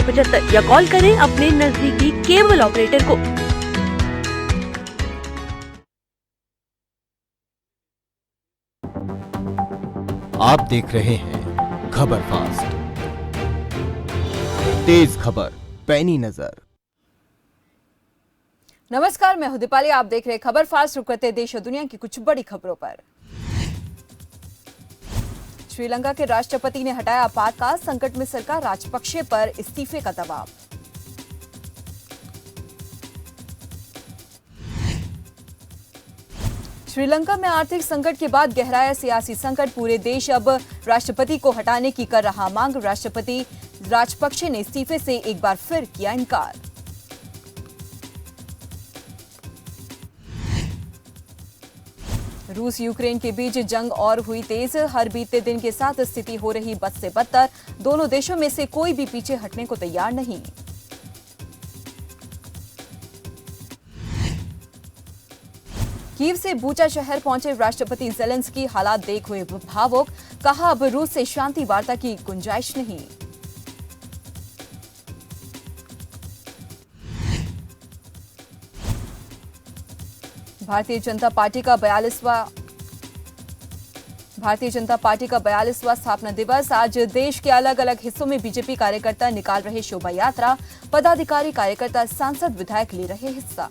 75 या कॉल करें अपने नजदीकी केबल ऑपरेटर को। आप देख रहे हैं खबर फास्ट, तेज खबर पैनी नजर। नमस्कार, मैं हूं दीपाली। आप देख रहे हैं खबर फास्ट। रुक करते देश और दुनिया की कुछ बड़ी खबरों पर। श्रीलंका के राष्ट्रपति ने हटाया आपातकाल, संकट में सरकार, राजपक्षे पर इस्तीफे का दबाव। श्रीलंका में आर्थिक संकट के बाद गहराया सियासी संकट, पूरे देश अब राष्ट्रपति को हटाने की कर रहा मांग। राष्ट्रपति राजपक्षे ने इस्तीफे से एक बार फिर किया इनकार। रूस यूक्रेन के बीच जंग और हुई तेज, हर बीतते दिन के साथ स्थिति हो रही बद से बदतर। दोनों देशों में से कोई भी पीछे हटने को तैयार नहीं। कीव से बूचा शहर पहुंचे राष्ट्रपति ज़ेलेंस्की, हालात देख हुए भावुक, कहा अब रूस से शांति वार्ता की गुंजाइश नहीं। भारतीय जनता पार्टी का 42वां स्थापना दिवस। आज देश के अलग अलग हिस्सों में बीजेपी कार्यकर्ता निकाल रहे शोभा यात्रा, पदाधिकारी, कार्यकर्ता, सांसद, विधायक ले रहे हिस्सा।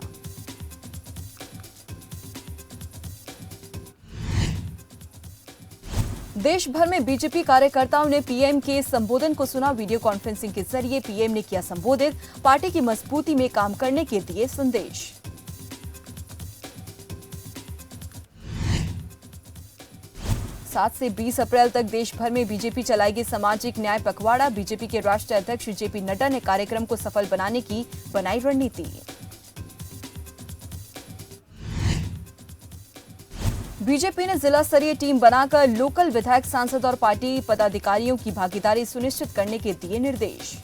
देश भर में बीजेपी कार्यकर्ताओं ने पीएम के संबोधन को सुना। वीडियो कॉन्फ्रेंसिंग के जरिए पीएम ने किया संबोधित, पार्टी की मजबूती में काम करने के दिए संदेश। सात से 20 अप्रैल तक देश भर में बीजेपी चलाएगी सामाजिक न्याय पखवाड़ा। बीजेपी के राष्ट्रीय अध्यक्ष जेपी नड्डा ने कार्यक्रम को सफल बनाने की बनाई रणनीति। बीजेपी ने जिला स्तरीय टीम बनाकर लोकल विधायक, सांसद और पार्टी पदाधिकारियों की भागीदारी सुनिश्चित करने के दिए निर्देश।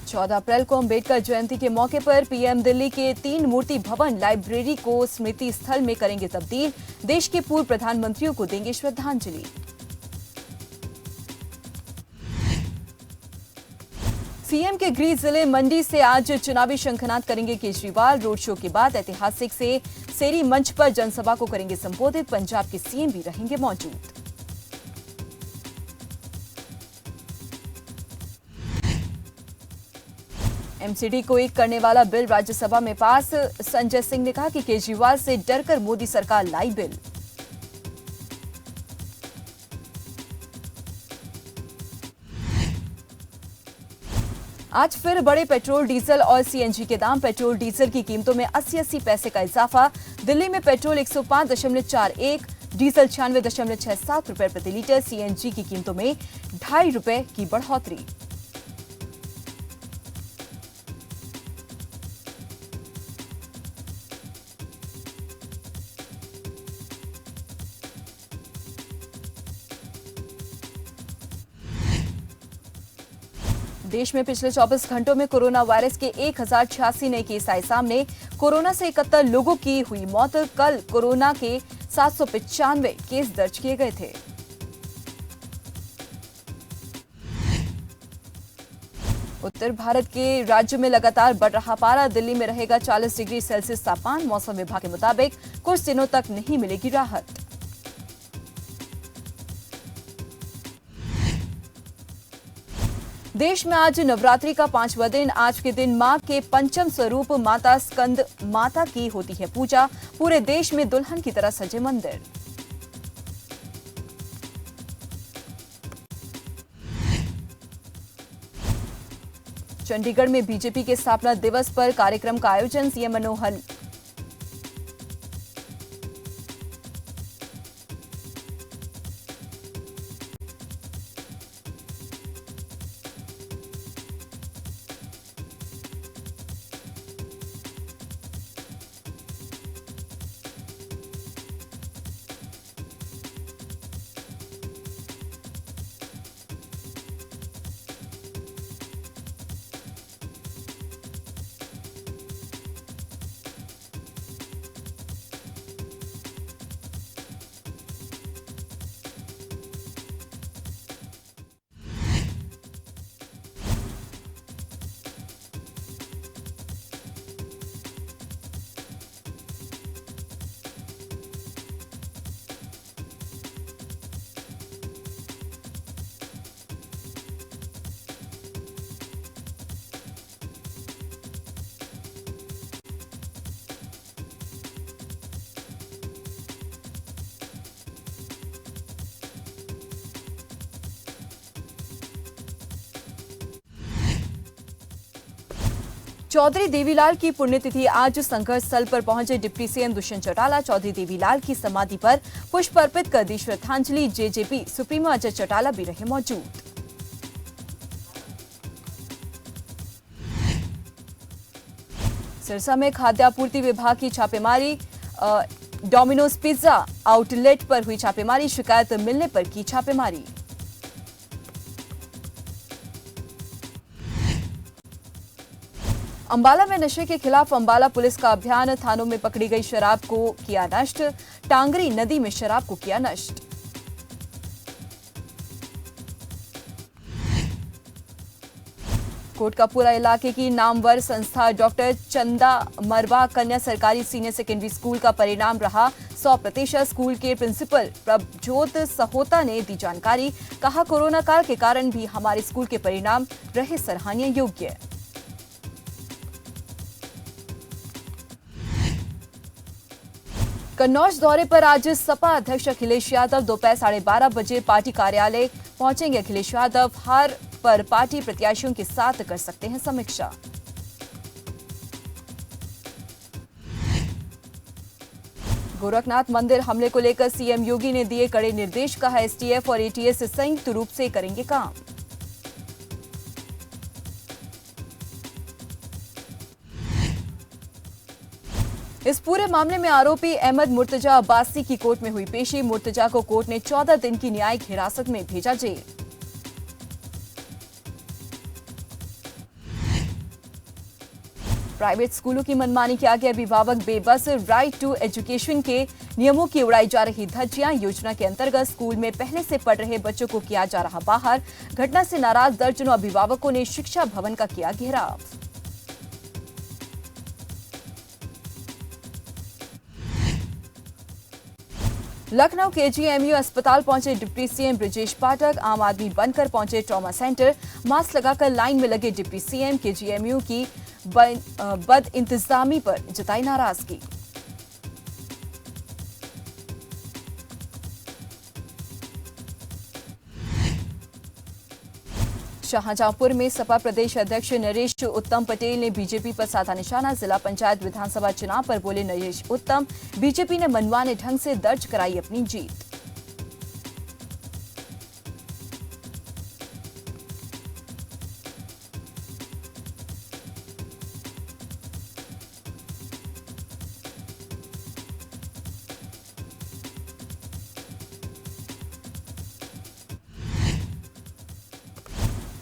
चौदह अप्रैल को अंबेडकर जयंती के मौके पर पीएम दिल्ली के 3 मूर्ति भवन लाइब्रेरी को स्मृति स्थल में करेंगे तब्दील। देश के पूर्व प्रधानमंत्रियों को देंगे श्रद्धांजलि। सीएम के गृह जिले मंडी से आज चुनावी शंखनाद करेंगे केजरीवाल। रोड शो के बाद ऐतिहासिक से सेरी मंच पर जनसभा को करेंगे संबोधित। पंजाब के सीएम भी रहेंगे मौजूद। एमसीडी को एक करने वाला बिल राज्यसभा में पास। संजय सिंह ने कहा कि केजरीवाल से डरकर मोदी सरकार लाई बिल। आज फिर बढ़े पेट्रोल, डीजल और सीएनजी के दाम। पेट्रोल डीजल की कीमतों में 80-80 पैसे का इजाफा। दिल्ली में पेट्रोल 105.41, डीजल 96.67 रुपए प्रति लीटर। सीएनजी की कीमतों में 2.5 रुपए की बढ़ोतरी। देश में पिछले 24 घंटों में कोरोना वायरस के 1086 नए केस आए सामने। कोरोना से 71 लोगों की हुई मौत। कल कोरोना के 795 केस दर्ज किए गए थे। उत्तर भारत के राज्यों में लगातार बढ़ रहा पारा। दिल्ली में रहेगा 40 डिग्री सेल्सियस तापमान। मौसम विभाग के मुताबिक कुछ दिनों तक नहीं मिलेगी राहत। देश में आज नवरात्रि का 5वां दिन। आज के दिन मां के पंचम स्वरूप माता स्कंद माता की होती है पूजा। पूरे देश में दुल्हन की तरह सजे मंदिर। चंडीगढ़ में बीजेपी के स्थापना दिवस पर कार्यक्रम का आयोजन। सीएम मनोहर चौधरी देवीलाल की पुण्यतिथि आज संघर्ष स्थल पर पहुंचे डिप्टी सीएम दुष्यंत चौटाला। चौधरी देवीलाल की समाधि पर पुष्प अर्पित कर दी श्रद्धांजलि। जेजेपी सुप्रीमो अजय चौटाला भी रहे मौजूद। सिरसा में खाद्यापूर्ति विभाग की छापेमारी। डोमिनोज पिज्जा आउटलेट पर हुई छापेमारी। शिकायत मिलने पर की छापेमारी। अंबाला में नशे के खिलाफ अंबाला पुलिस का अभियान। थानों में पकड़ी गई शराब को किया नष्ट। टांगरी नदी में शराब को किया नष्ट। कोटकपुरा इलाके की नामवर संस्था डॉक्टर चंदा मरवा कन्या सरकारी सीनियर सेकेंडरी स्कूल का परिणाम रहा 100%। स्कूल के प्रिंसिपल प्रभजोत सहोता ने दी जानकारी। कहा, कोरोना काल के कारण भी हमारे स्कूल के परिणाम रहे सराहनीय योग्य। कन्नौज दौरे पर आज सपा अध्यक्ष अखिलेश यादव। दोपहर 12:30 बजे पार्टी कार्यालय पहुंचेंगे अखिलेश यादव। हार पर पार्टी प्रत्याशियों के साथ कर सकते हैं समीक्षा। गोरखनाथ मंदिर हमले को लेकर सीएम योगी ने दिए कड़े निर्देश। कहा, एसटीएफ और एटीएस संयुक्त रूप से करेंगे काम। इस पूरे मामले में आरोपी अहमद मुर्तजा अब्बासी की कोर्ट में हुई पेशी। मुर्तजा को कोर्ट ने 14 दिन की न्यायिक हिरासत में भेजा जेल। प्राइवेट स्कूलों की मनमानी के आगे अभिभावक बेबस। राइट टू एजुकेशन के नियमों की उड़ाई जा रही धज्जियां। योजना के अंतर्गत स्कूल में पहले से पढ़ रहे बच्चों को किया जा रहा बाहर। घटना से नाराज दर्जनों अभिभावकों ने शिक्षा भवन का किया घेराव। लखनऊ केजीएमयू अस्पताल पहुंचे डिप्टी सीएम ब्रजेश पाठक। आम आदमी बनकर पहुंचे ट्रॉमा सेंटर। मास्क लगाकर लाइन में लगे डिप्टी सीएम। केजीएमयू की बद इंतजामी पर जताई नाराजगी। शाहजहांपुर में सपा प्रदेश अध्यक्ष नरेश उत्तम पटेल ने बीजेपी पर साधा निशाना। जिला पंचायत विधानसभा चुनाव पर बोले नरेश उत्तम, बीजेपी ने मनमाने ढंग से दर्ज कराई अपनी जीत।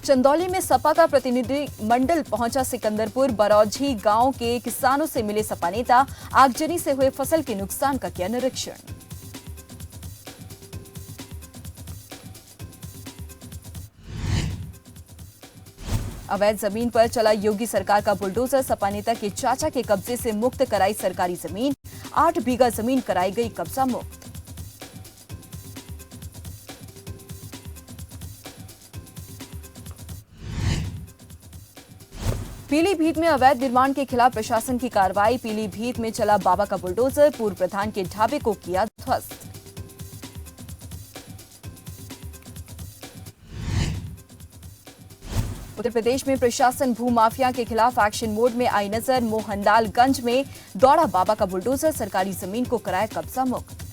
चंदौली में सपा का प्रतिनिधि मंडल पहुंचा सिकंदरपुर। बरौझी गांव के किसानों से मिले सपा नेता। आगजनी से हुए फसल के नुकसान का किया निरीक्षण। अवैध जमीन पर चला योगी सरकार का बुलडोजर। सपा नेता के चाचा के कब्जे से मुक्त कराई सरकारी जमीन। 8 बीघा जमीन कराई गई कब्जा मुक्त। पीलीभीत में अवैध निर्माण के खिलाफ प्रशासन की कार्रवाई। पीलीभीत में चला बाबा का बुलडोजर। पूर्व प्रधान के ढाबे को किया ध्वस्त। उत्तर प्रदेश में प्रशासन भूमाफिया के खिलाफ एक्शन मोड में आई नजर। मोहनलालगंज में दौड़ा बाबा का बुलडोजर। सरकारी जमीन को कराया कब्जा मुक्त।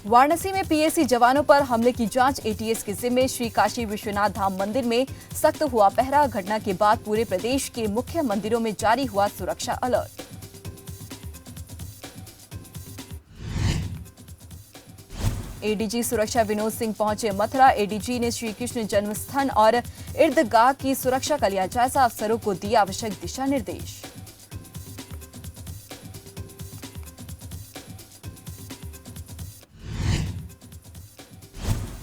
वाराणसी में पीएसी जवानों पर हमले की जांच एटीएस के जिम्मे। श्री काशी विश्वनाथ धाम मंदिर में सख्त हुआ पहरा। घटना के बाद पूरे प्रदेश के मुख्य मंदिरों में जारी हुआ सुरक्षा अलर्ट। एडीजी सुरक्षा विनोद सिंह पहुंचे मथुरा। एडीजी ने श्री कृष्ण जन्मस्थान और इर्दगाह की सुरक्षा का लिया जायजा। अफसरों को दिए आवश्यक दिशा निर्देश।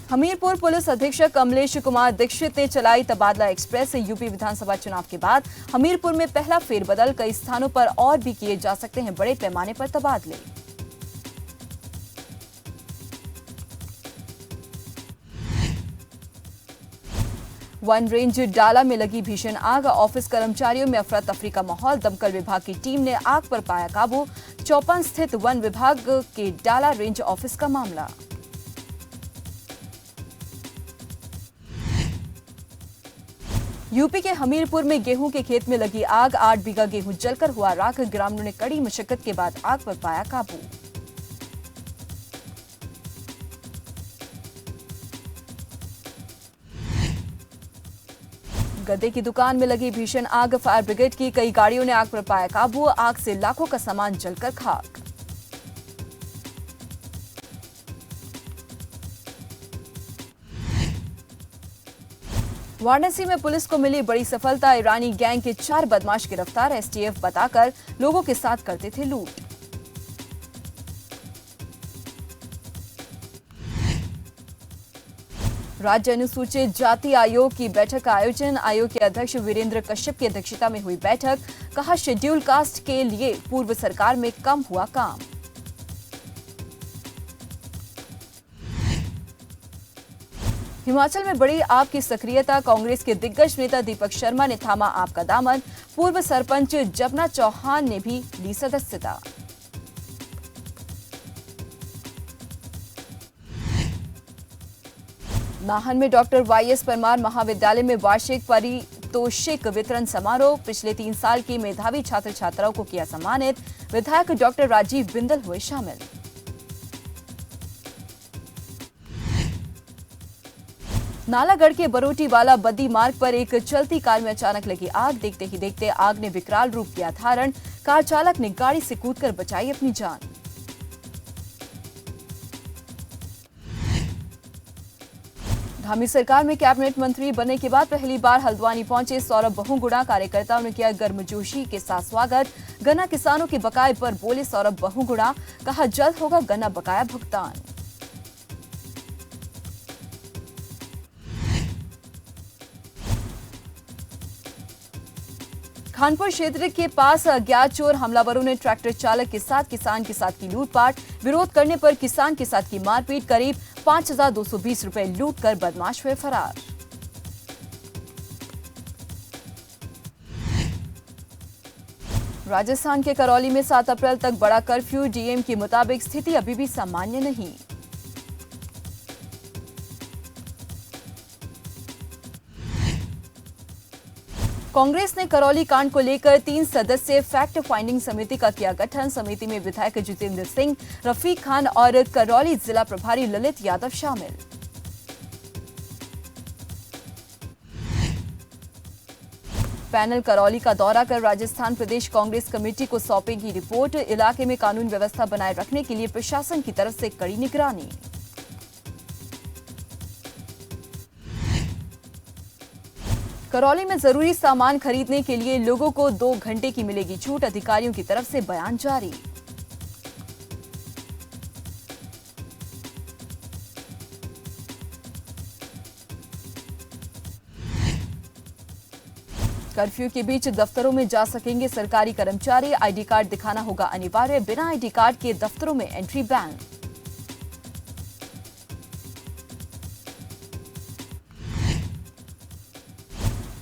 हमीरपुर पुलिस अधीक्षक कमलेश कुमार दीक्षित ने चलाई तबादला एक्सप्रेस। यूपी विधानसभा चुनाव के बाद हमीरपुर में पहला फेरबदल। कई स्थानों पर और भी किए जा सकते हैं बड़े पैमाने पर तबादले। वन रेंज डाला में लगी भीषण आग। ऑफिस कर्मचारियों में अफरा तफरी का माहौल। दमकल विभाग की टीम ने आग पर पाया काबू। चौपन स्थित वन विभाग के डाला रेंज ऑफिस का मामला। यूपी के हमीरपुर में गेहूं के खेत में लगी आग, 8 बीघा गेहूं जलकर हुआ राख। ग्रामीणों ने कड़ी मशक्कत के बाद आग पर पाया काबू। गद्दे की दुकान में लगी भीषण आग, फायर ब्रिगेड की कई गाड़ियों ने आग पर पाया काबू। आग से लाखों का सामान जलकर खाक। वाराणसी में पुलिस को मिली बड़ी सफलता, ईरानी गैंग के 4 बदमाश गिरफ्तार। एसटीएफ बताकर लोगों के साथ करते थे लूट। राज्य अनुसूचित जाति आयोग की बैठक का आयोजन, आयोग के अध्यक्ष वीरेंद्र कश्यप की अध्यक्षता में हुई बैठक। कहा, शेड्यूल कास्ट के लिए पूर्व सरकार में कम हुआ काम। हिमाचल में बढ़ी आप की सक्रियता, कांग्रेस के दिग्गज नेता दीपक शर्मा ने थामा आप का दामन। पूर्व सरपंच जपना चौहान ने भी ली सदस्यता। नाहन में डॉक्टर वाईएस परमार महाविद्यालय में वार्षिक पारितोषिक वितरण समारोह। पिछले 3 साल की मेधावी छात्र छात्राओं को किया सम्मानित। विधायक डॉक्टर राजीव बिंदल हुए शामिल। नालागढ़ के बरोटीवाला बद्दी मार्ग पर एक चलती कार में अचानक लगी आग। देखते ही देखते आग ने विकराल रूप किया धारण। कार चालक ने गाड़ी से कूदकर बचाई अपनी जान। धामी सरकार में कैबिनेट मंत्री बनने के बाद पहली बार हल्द्वानी पहुंचे सौरभ बहुगुणा। कार्यकर्ताओं ने किया गर्मजोशी के साथ स्वागत। गन्ना किसानों के बकाये पर बोले सौरभ बहुगुणा। कहा, जल्द होगा गन्ना बकाया भुगतान। खानपुर क्षेत्र के पास अज्ञात चोर हमलावरों ने ट्रैक्टर चालक के साथ किसान के साथ की लूटपाट। विरोध करने पर किसान के साथ की मारपीट। करीब 5,220 रुपए लूट कर बदमाश हुए फरार। राजस्थान के करौली में 7 अप्रैल तक बड़ा कर्फ्यू। डीएम के मुताबिक स्थिति अभी भी सामान्य नहीं। कांग्रेस ने करौली कांड को लेकर 3 सदस्यीय फैक्ट फाइंडिंग समिति का किया गठन। समिति में विधायक जितेंद्र सिंह, रफीक खान और करौली जिला प्रभारी ललित यादव शामिल। पैनल करौली का दौरा कर राजस्थान प्रदेश कांग्रेस कमेटी को सौंपेगी रिपोर्ट। इलाके में कानून व्यवस्था बनाए रखने के लिए प्रशासन की तरफ से कड़ी निगरानी। करौली में जरूरी सामान खरीदने के लिए लोगों को 2 घंटे की मिलेगी छूट। अधिकारियों की तरफ से बयान जारी। कर्फ्यू के बीच दफ्तरों में जा सकेंगे सरकारी कर्मचारी। आईडी कार्ड दिखाना होगा अनिवार्य। बिना आईडी कार्ड के दफ्तरों में एंट्री बैन।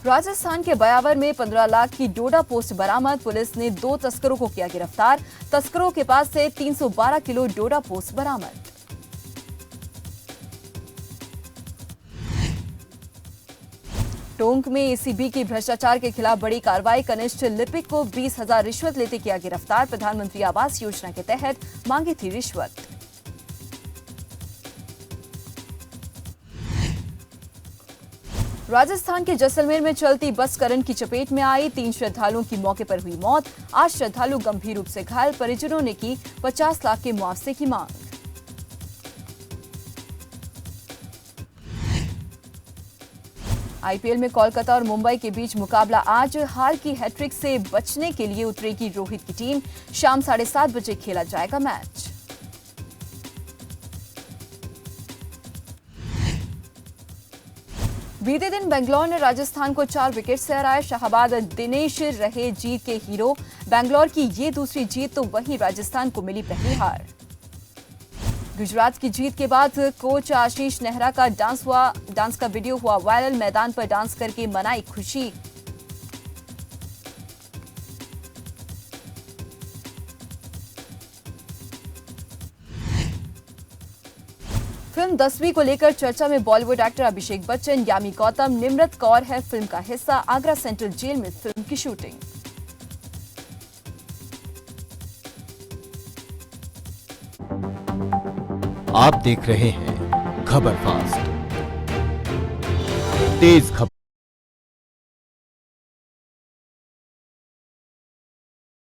राजस्थान के बयावर में 15 लाख की डोडा पोस्ट बरामद। पुलिस ने 2 तस्करों को किया गिरफ्तार। तस्करों के पास से 312 किलो डोडा पोस्ट बरामद। टोंक में एसीबी की भ्रष्टाचार के खिलाफ बड़ी कार्रवाई। कनिष्ठ लिपिक को 20,000 रिश्वत लेते किया गिरफ्तार। प्रधानमंत्री आवास योजना के तहत मांगी थी रिश्वत। राजस्थान के जैसलमेर में चलती बस करंट की चपेट में आई। 3 श्रद्धालुओं की मौके पर हुई मौत। 8 श्रद्धालु गंभीर रूप से घायल। परिजनों ने की 50 लाख के मुआवजे की मांग। आईपीएल में कोलकाता और मुंबई के बीच मुकाबला आज। हार की हैट्रिक से बचने के लिए उतरेगी रोहित की टीम। शाम 7:30 बजे खेला जाएगा मैच। बीते दिन बेंगलोर ने राजस्थान को 4 विकेट से हराया। शाहबाद दिनेश रहे जीत के हीरो। बेंगलोर की ये दूसरी जीत, तो वहीं राजस्थान को मिली पहली हार। गुजरात की जीत के बाद कोच आशीष नेहरा का डांस का वीडियो हुआ वायरल। मैदान पर डांस करके मनाई खुशी। फिल्म 10वीं को लेकर चर्चा में बॉलीवुड एक्टर अभिषेक बच्चन, यामी गौतम, निम्रत कौर है फिल्म का हिस्सा। आगरा सेंट्रल जेल में फिल्म की शूटिंग। आप देख रहे हैं खबर फास्ट, तेज खबर।